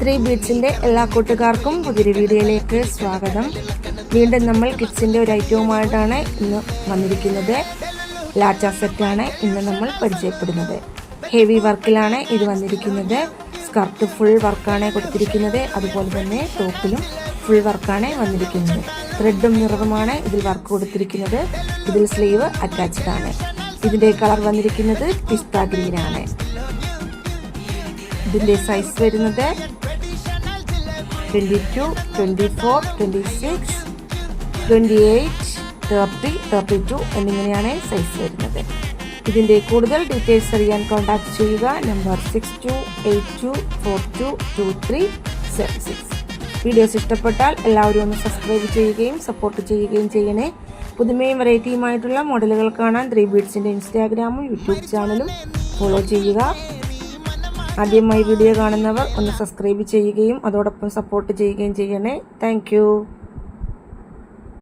Three ബീഡ്സിൻ്റെ എല്ലാ കൂട്ടുകാർക്കും പുതിയൊരു വീഡിയോയിലേക്ക് സ്വാഗതം. വീണ്ടും നമ്മൾ കിഡ്സിൻ്റെ ഒരു ഐറ്റവുമായിട്ടാണ് ഇന്ന് വന്നിരിക്കുന്നത്. ലാച്ച സെറ്റാണ് ഇന്ന് നമ്മൾ പരിചയപ്പെടുന്നത്. ഹെവി വർക്കിലാണ് ഇത് വന്നിരിക്കുന്നത്. സ്കർട്ട് ഫുൾ വർക്കാണ് കൊടുത്തിരിക്കുന്നത്. അതുപോലെ തന്നെ ടോപ്പിലും ഫുൾ വർക്കാണ് വന്നിരിക്കുന്നത്. ത്രെഡും മിററുമാണ് ഇതിൽ വർക്ക് കൊടുത്തിരിക്കുന്നത്. ഇതിൽ സ്ലീവ് അറ്റാച്ച്ഡ് ആണ്. ഇതിൻ്റെ കളർ വന്നിരിക്കുന്നത് പിസ്ത ഗ്രീനാണ്. ഇതിൻ്റെ സൈസ് വരുന്നത് 22, 24, 26, 28, 30, 32 എന്നിങ്ങനെയാണ് സൈസ് വരുന്നത്. ഇതിൻ്റെ കൂടുതൽ ഡീറ്റെയിൽസ് അറിയാൻ കോൺടാക്ട് ചെയ്യുക. നമ്പർ 6282422376. വീഡിയോസ് ഇഷ്ടപ്പെട്ടാൽ എല്ലാവരും ഒന്ന് സബ്സ്ക്രൈബ് ചെയ്യുകയും സപ്പോർട്ട് ചെയ്യുകയും ചെയ്യണേ. പുതുമയും വെറൈറ്റിയുമായിട്ടുള്ള മോഡലുകൾ കാണാൻ ത്രീ ബീഡ്സിൻ്റെ ഇൻസ്റ്റാഗ്രാമും യൂട്യൂബ് ചാനലും ഫോളോ ചെയ്യുക. ആദ്യമായി വീഡിയോ കാണുന്നവർ ഒന്ന് സബ്സ്ക്രൈബ് ചെയ്യുകയും അതോടൊപ്പം സപ്പോർട്ട് ചെയ്യുകയും ചെയ്യണേ. താങ്ക്